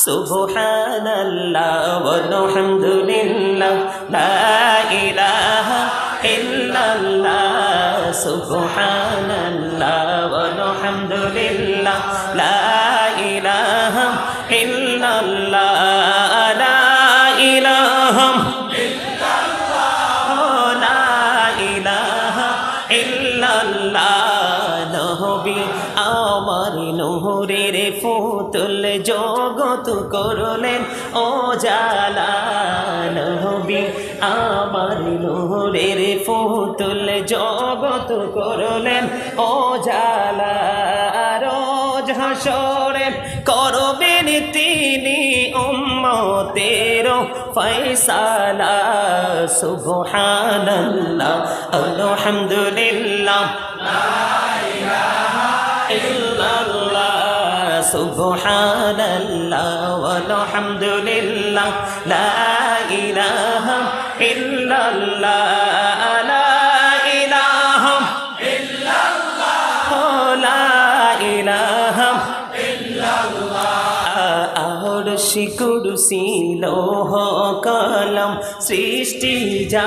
সুবহানাল্লাহ ওয়ালহামদুলিল্লাহ লা ইলাহা ইল্লাল্লাহ সুবহানাল্লাহ ওয়ালহামদুলিল্লাহ লা ইলাহা ইল্লাল্লাহ লা ইলাহা নবী আমার নূরের ফুতুল জগত করলেন ও জালা নবী আমার নূরের ফুতুল জগত করলেন ও জালা রোজ হাসরে করবেন তিনি উম্মতের ফয়সালা সুবহানাল্লাহ আলহামদুলিল্লাহ সুবহানাল্লাহ ওয়ালহামদুলিল্লাহ লা ইলাহা ইল্লাল্লাহ লা ইলাহা ইল্লাল্লাহ লা ইলাহা ইল্লাল্লাহ আরশ কুরসি লৌহ কলম সৃষ্টি যা